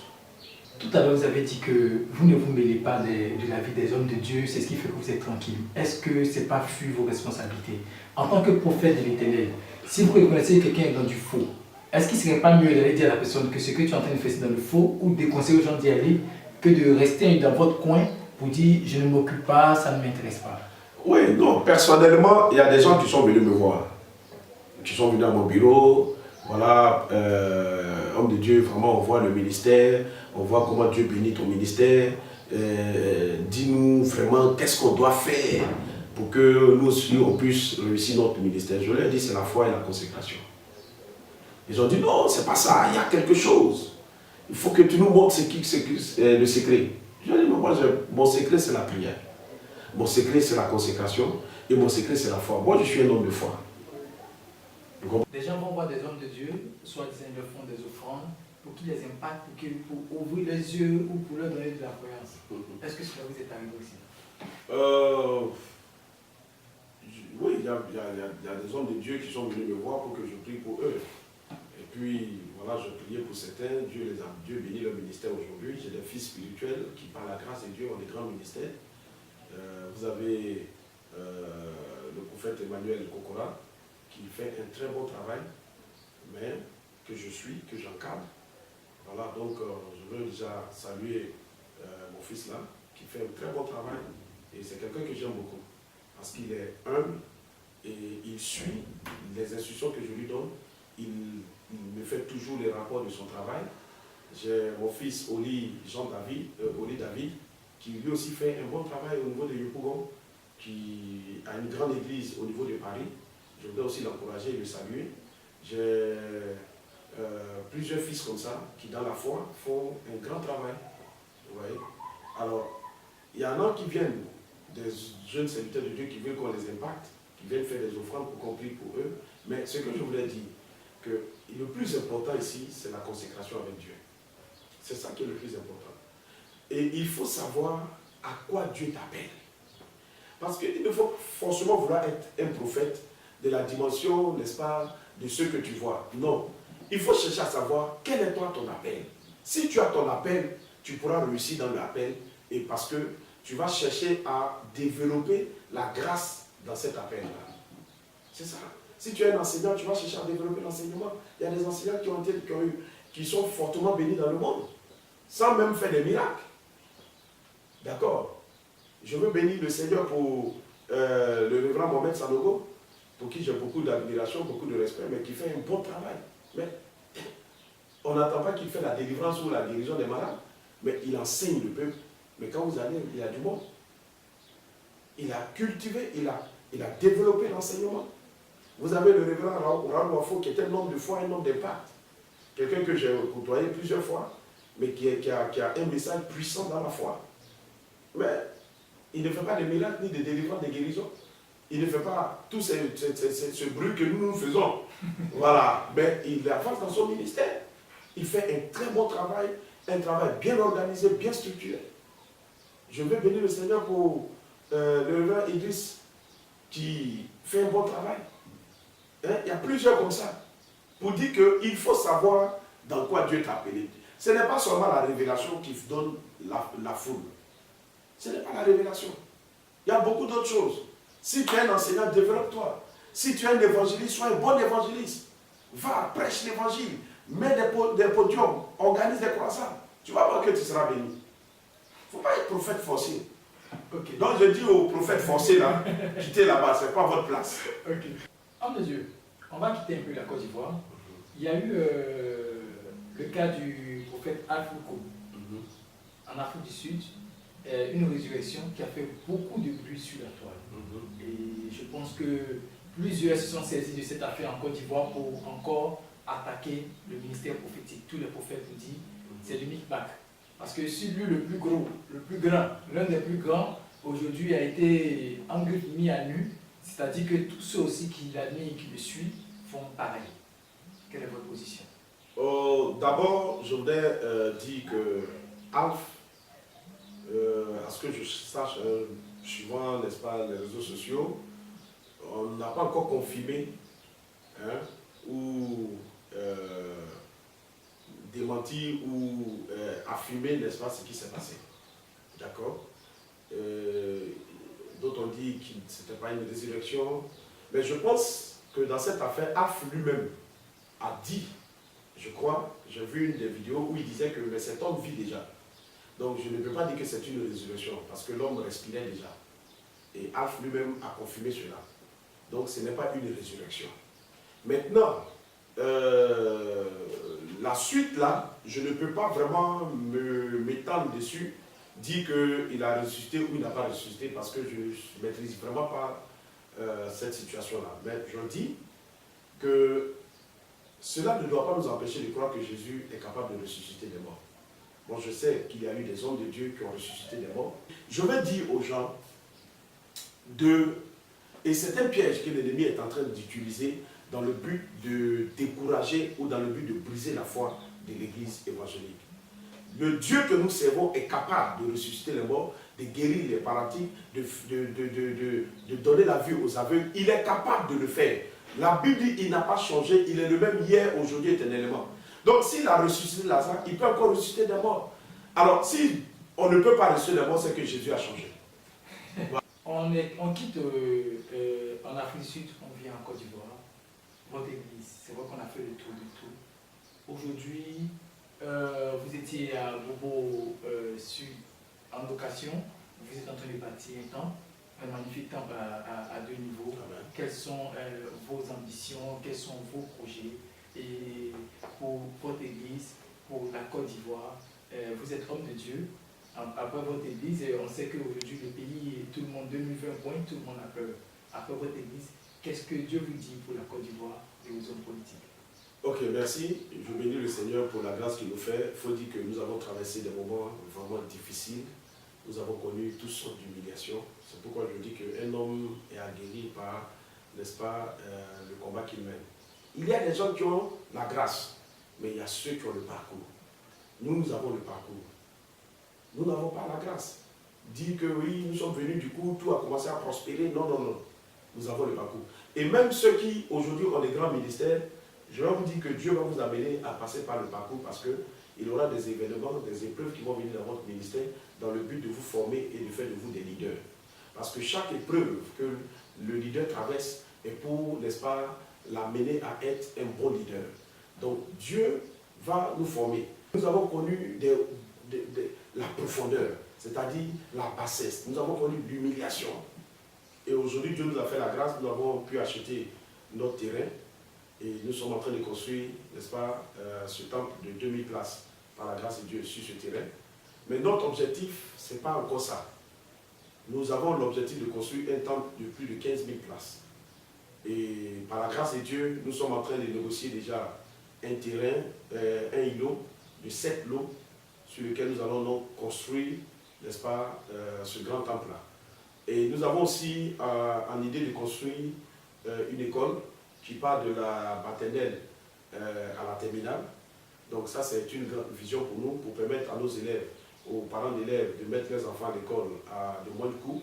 Tout à l'heure, vous avez dit que vous ne vous mêlez pas de la vie des hommes de Dieu, c'est ce qui fait que vous êtes tranquille. Est-ce que ce n'est pas fuir vos responsabilités? En tant que prophète de l'Éternel, si vous reconnaissez que quelqu'un est dans du faux, est-ce qu'il ne serait pas mieux d'aller dire à la personne que ce que tu es en train de faire c'est dans le faux, ou de conseiller aux gens d'y aller, que de rester dans votre coin pour dire je ne m'occupe pas, ça ne m'intéresse pas? Oui, non, personnellement, il y a des gens qui sont venus me voir, qui sont venus à mon bureau. Voilà, homme de Dieu, vraiment, on voit le ministère, on voit comment Dieu bénit ton ministère. Dis-nous vraiment qu'est-ce qu'on doit faire pour que nous aussi on puisse réussir notre ministère. Je leur ai dit c'est la foi et la consécration. Ils ont dit non, c'est pas ça, il y a quelque chose. Il faut que tu nous montres le secret. Je leur ai dit moi, mon secret c'est la prière. Mon secret c'est la consécration et mon secret c'est la foi. Moi je suis un homme de foi. Des gens vont voir des hommes de Dieu, soit disant ils leur font des offrandes, pour qu'ils les impactent, pour ouvrir les yeux ou pour leur donner de la croyance. Est-ce que cela vous est arrivé aussi? Oui, il y a des hommes de Dieu qui sont venus me voir pour que je prie pour eux. Et puis, voilà, je priais pour certains, Dieu bénit leur ministère aujourd'hui. J'ai des fils spirituels qui, par la grâce de Dieu, ont des grands ministères. Vous avez le prophète Emmanuel Kokora, qui fait un très bon travail, mais que je suis, que j'encadre. Voilà, donc je veux déjà saluer mon fils là, qui fait un très bon travail, et c'est quelqu'un que j'aime beaucoup, parce qu'il est humble, et il suit les instructions que je lui donne, il me fait toujours les rapports de son travail, J'ai mon fils Oli David, qui lui aussi fait un bon travail au niveau de Yopougon, qui a une grande église au niveau de Paris. Je voudrais aussi l'encourager et le saluer. J'ai plusieurs fils comme ça qui, dans la foi, font un grand travail. Vous voyez? Alors, il y en a qui viennent, des jeunes serviteurs de Dieu qui veulent qu'on les impacte, qui viennent faire des offrandes pour qu'on prie pour eux. Mais ce que je voulais dire, que le plus important ici, c'est la consécration avec Dieu. C'est ça qui est le plus important. Et il faut savoir à quoi Dieu t'appelle. Parce qu'il ne faut pas forcément vouloir être un prophète de la dimension, n'est-ce pas, de ce que tu vois. Non. Il faut chercher à savoir quel est toi ton appel. Si tu as ton appel, tu pourras réussir dans l'appel, et parce que tu vas chercher à développer la grâce dans cet appel-là. C'est ça. Si tu es un enseignant, tu vas chercher à développer l'enseignement. Il y a des enseignants qui sont fortement bénis dans le monde, sans même faire des miracles. D'accord? Je veux bénir le Seigneur pour le révérend Mohamed Sanogo, pour qui j'ai beaucoup d'admiration, beaucoup de respect, mais qui fait un bon travail. Mais on n'attend pas qu'il fait la délivrance ou la guérison des malades, mais il enseigne le peuple. Mais quand vous allez, il y a du monde. Il a cultivé, il a développé l'enseignement. Vous avez le révérend Raoul Wafo qui était un homme de foi, un homme d'impact. Quelqu'un que j'ai côtoyé plusieurs fois, mais qui a un message puissant dans la foi. Mais il ne fait pas de miracles ni de délivrance, de guérison. Il ne fait pas tout ce bruit que nous faisons. Voilà. Mais il avance dans son ministère. Il fait un très bon travail, un travail bien organisé, bien structuré. Je veux bénir le Seigneur pour le révérend Idriss qui fait un bon travail. Hein? Il y a plusieurs comme ça. Pour dire qu'il faut savoir dans quoi Dieu t'a appelé. Ce n'est pas seulement la révélation qui donne la foule. Ce n'est pas la révélation. Il y a beaucoup d'autres choses. Si tu es un enseignant, développe-toi. Si tu es un évangéliste, sois un bon évangéliste. Va, prêche l'évangile. Mets des podiums. Organise des croissants. Tu vas voir que tu seras béni. Il ne faut pas être prophète forcé. Okay. Donc je dis aux prophètes forcés là, quittez là-bas, ce n'est pas votre place. Ok. Homme de Dieu, on va quitter un peu la Côte d'Ivoire. Il y a eu le cas du prophète Al-Foucault en Afrique du Sud, une résurrection qui a fait beaucoup de bruit sur la toile. Et je pense que plusieurs se sont saisis de cette affaire en Côte d'Ivoire pour encore attaquer le ministère prophétique. Tous les prophètes vous disent, c'est le micmac. Parce que celui le plus gros, le plus grand, l'un des plus grands, aujourd'hui a été mis à nu. C'est-à-dire que tous ceux aussi qui l'admirent et qui le suivent font pareil. Quelle est votre position? D'abord, je voudrais dire que Alf, à ce que je sache, suivant, n'est-ce pas, les réseaux sociaux, on n'a pas encore confirmé ou démenti ou affirmé, n'est-ce pas, ce qui s'est passé. D'accord? D'autres ont dit que ce n'était pas une résurrection. Mais je pense que dans cette affaire, Alf lui-même a dit, je crois, j'ai vu une des vidéos où il disait que mais cet homme vit déjà. Donc je ne peux pas dire que c'est une résurrection, parce que l'homme respirait déjà. Et Alf lui-même a confirmé cela. Donc ce n'est pas une résurrection. Maintenant, la suite là, je ne peux pas vraiment m'étendre dessus, dire qu'il a ressuscité ou il n'a pas ressuscité, parce que je ne maîtrise vraiment pas cette situation-là. Mais je dis que cela ne doit pas nous empêcher de croire que Jésus est capable de ressusciter des morts. Bon, je sais qu'il y a eu des hommes de Dieu qui ont ressuscité des morts. Je vais dire aux gens et c'est un piège que l'ennemi est en train d'utiliser dans le but de décourager ou dans le but de briser la foi de l'Église évangélique. Le Dieu que nous servons est capable de ressusciter les morts, de guérir les paralytiques, de donner la vue aux aveugles. Il est capable de le faire. La Bible dit qu'il n'a pas changé, il est le même hier, aujourd'hui, éternellement. Donc s'il a ressuscité Lazare, il peut encore ressusciter des morts. Alors si on ne peut pas ressusciter des morts, c'est que Jésus a changé. On quitte en Afrique du Sud, on vient en Côte d'Ivoire. Votre église, c'est vrai qu'on a fait le tour de tout. Aujourd'hui, vous étiez à Bobo en location, vous êtes en train de bâtir un temple, un magnifique temple à deux niveaux. Amen. Quelles sont vos ambitions, quels sont vos projets et pour votre église, pour la Côte d'Ivoire. Vous êtes homme de Dieu. Après votre église, on sait qu'aujourd'hui le pays, tout le monde, 2020 pointe, tout le monde a peur. Après votre église, qu'est-ce que Dieu vous dit pour la Côte d'Ivoire et aux hommes politiques? Ok, merci. Je bénis le Seigneur pour la grâce qu'il nous fait. Il faut dire que nous avons traversé des moments vraiment difficiles. Nous avons connu toutes sortes d'humiliations. C'est pourquoi je dis qu'un homme est aguerri par, n'est-ce pas, le combat qu'il mène. Il y a des gens qui ont la grâce, mais il y a ceux qui ont le parcours. Nous avons le parcours. Nous n'avons pas la grâce. Dire que oui, nous sommes venus, du coup, tout a commencé à prospérer. Non, non, non. Nous avons le parcours. Et même ceux qui, aujourd'hui, ont des grands ministères, je vais vous dire que Dieu va vous amener à passer par le parcours parce qu'il y aura des événements, des épreuves qui vont venir dans votre ministère dans le but de vous former et de faire de vous des leaders. Parce que chaque épreuve que le leader traverse est pour, n'est-ce pas, l'amener à être un bon leader. Donc Dieu va nous former. Nous avons connu la profondeur, c'est-à-dire la bassesse. Nous avons connu l'humiliation. Et aujourd'hui, Dieu nous a fait la grâce, nous avons pu acheter notre terrain. Et nous sommes en train de construire, n'est-ce pas, ce temple de 2000 places, par la grâce de Dieu, sur ce terrain. Mais notre objectif, ce n'est pas encore ça. Nous avons l'objectif de construire un temple de plus de 15 000 places. Et par la grâce de Dieu, nous sommes en train de négocier déjà un terrain, un îlot de 7 lots, sur lequel nous allons donc construire, n'est-ce pas, ce grand temple-là. Et nous avons aussi en idée de construire une école qui part de la maternelle à la terminale. Donc ça, c'est une grande vision pour nous, pour permettre à nos élèves, aux parents d'élèves, de mettre leurs enfants à l'école à de moins de coûts.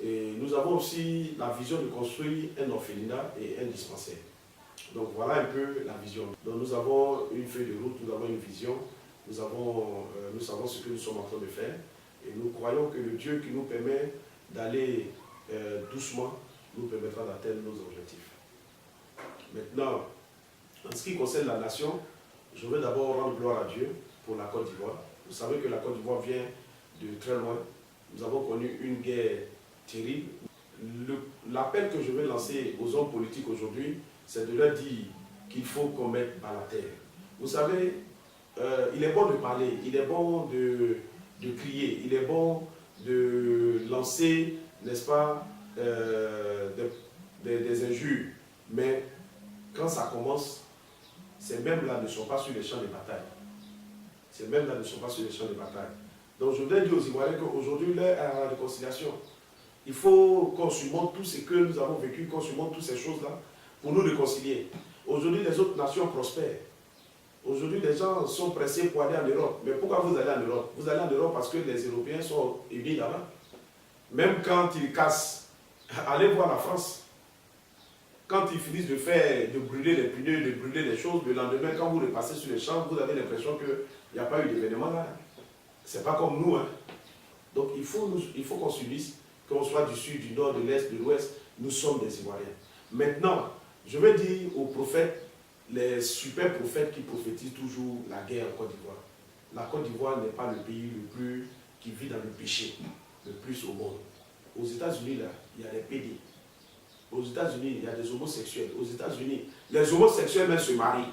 Et nous avons aussi la vision de construire un orphelinat et un dispensaire. Donc voilà un peu la vision. Donc nous avons une feuille de route, nous avons une vision, nous savons ce que nous sommes en train de faire. Et nous croyons que le Dieu qui nous permet d'aller doucement nous permettra d'atteindre nos objectifs. Maintenant, en ce qui concerne la nation, je veux d'abord rendre gloire à Dieu pour la Côte d'Ivoire. Vous savez que la Côte d'Ivoire vient de très loin. Nous avons connu une guerre terrible. L'appel que je vais lancer aux hommes politiques aujourd'hui, c'est de leur dire qu'il faut qu'on mette bas la terre. Vous savez, il est bon de parler, il est bon de crier, il est bon de lancer, n'est-ce pas, des injures. Mais quand ça commence, ces mêmes-là ne sont pas sur les champs de bataille. Ces mêmes-là ne sont pas sur les champs de bataille. Donc je voudrais dire aux Ivoiriens qu'aujourd'hui, l'heure est à la réconciliation. Il faut qu'on surmonte tout ce que nous avons vécu, qu'on surmonte toutes ces choses-là pour nous réconcilier. Aujourd'hui, les autres nations prospèrent. Aujourd'hui, les gens sont pressés pour aller en Europe. Mais pourquoi vous allez en Europe? Vous allez en Europe parce que les Européens sont unis là-bas. Même quand ils cassent, allez voir la France. Quand ils finissent de brûler les pneus, de brûler les choses, le lendemain, quand vous repassez sur les champs, vous avez l'impression qu'il n'y a pas eu d'événement là. C'est pas comme nous. Hein. Donc il faut qu'on s'unisse, qu'on soit du sud, du nord, de l'est, de l'ouest. Nous sommes des Ivoiriens. Maintenant, je vais dire aux prophètes, les super prophètes qui prophétisent toujours la guerre en Côte d'Ivoire. La Côte d'Ivoire n'est pas le pays qui vit dans le péché le plus au monde. Aux États-Unis, là, il y a des PD. Aux États-Unis, il y a des homosexuels. Aux États-Unis, les homosexuels même se marient.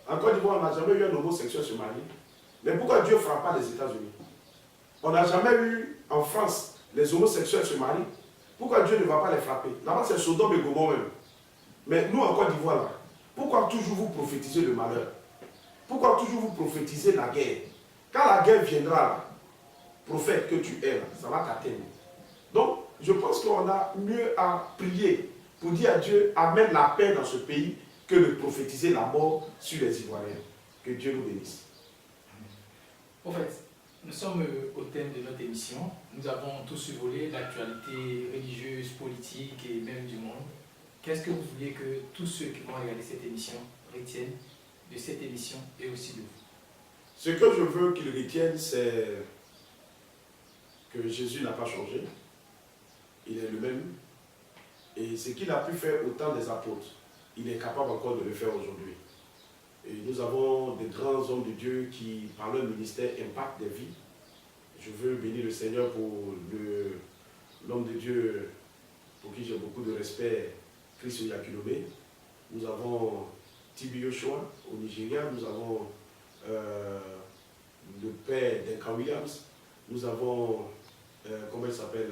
En Côte d'Ivoire, on n'a jamais eu un homosexuel se marier. Mais pourquoi Dieu ne frappe pas les États-Unis? On n'a jamais eu en France les homosexuels se marient. Pourquoi Dieu ne va pas les frapper? Là-bas, c'est Sodome et Gomorrhe même. Mais nous, en Côte d'Ivoire, là, pourquoi toujours vous prophétisez le malheur? Pourquoi toujours vous prophétisez la guerre? Quand la guerre viendra, là, prophète que tu es, là, ça va t'atteindre. Donc, je pense qu'on a mieux à prier pour dire à Dieu, amène la paix dans ce pays, que de prophétiser la mort sur les Ivoiriens. Que Dieu nous bénisse. En fait, nous sommes au thème de notre émission. Nous avons tous survolé l'actualité religieuse, politique et même du monde. Qu'est-ce que vous voulez que tous ceux qui vont regarder cette émission retiennent de cette émission et aussi de vous? Ce que je veux qu'ils retiennent, c'est que Jésus n'a pas changé. Il est le même. Et ce qu'il a pu faire au temps des apôtres, il est capable encore de le faire aujourd'hui. Et nous avons des grands hommes de Dieu qui, par leur ministère, impactent des vies. Je veux bénir le Seigneur pour l'homme de Dieu pour qui j'ai beaucoup de respect, Christ Oyakhilome. Nous avons Tibi Joshua au Nigeria, nous avons le père Duncan Williams, nous avons, comment il s'appelle,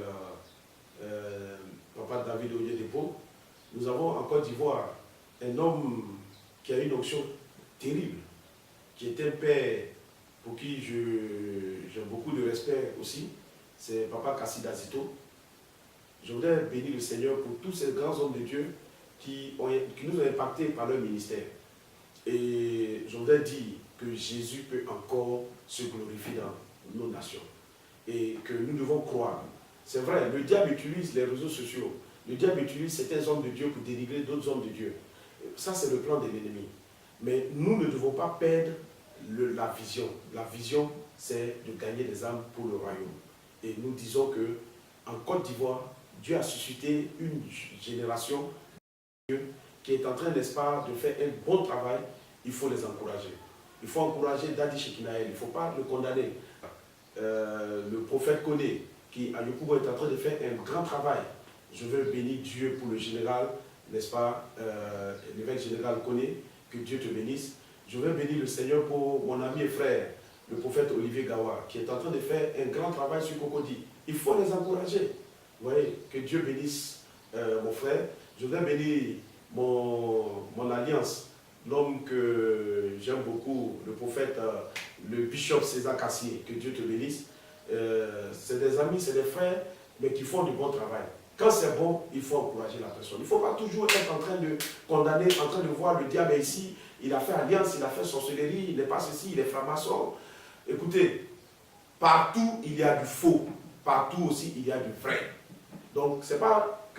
Papa David Oyedepo. Nous avons en Côte d'Ivoire un homme qui a une onction terrible, qui est un père pour qui j'ai beaucoup de respect aussi, c'est Papa Kassida Zito. Je voudrais bénir le Seigneur pour tous ces grands hommes de Dieu qui nous ont impactés par leur ministère. Et je voudrais dire que Jésus peut encore se glorifier dans nos nations. Et que nous devons croire. C'est vrai, le diable utilise les réseaux sociaux. Le diable utilise certains hommes de Dieu pour dénigrer d'autres hommes de Dieu. Ça, c'est le plan de l'ennemi. Mais nous ne devons pas perdre la vision. La vision, c'est de gagner des âmes pour le royaume. Et nous disons que en Côte d'Ivoire, Dieu a suscité une génération qui est en train, n'est-ce pas, de faire un bon travail. Il faut les encourager. Il faut encourager Dadi Shekinaël. Il ne faut pas le condamner. Le prophète Koné, qui à Yokoubo est en train de faire un grand travail. Je veux bénir Dieu pour le général, n'est-ce pas, l'évêque général Koné, que Dieu te bénisse. Je veux bénir le Seigneur pour mon ami et frère, le prophète Olivier Gawa, qui est en train de faire un grand travail sur Cocody. Il faut les encourager. Vous voyez, que Dieu bénisse mon frère. Je veux bénir mon alliance, l'homme que j'aime beaucoup, le prophète, le bishop César Cassier, que Dieu te bénisse. C'est des amis, c'est des frères, mais qui font du bon travail. Quand c'est bon, il faut encourager la personne. Il ne faut pas toujours être en train de condamner, en train de voir le diable ici, il a fait alliance, il a fait sorcellerie, il n'est pas ceci, il est franc-maçon. Écoutez, partout il y a du faux, partout aussi il y a du vrai. Donc, ce n'est pas que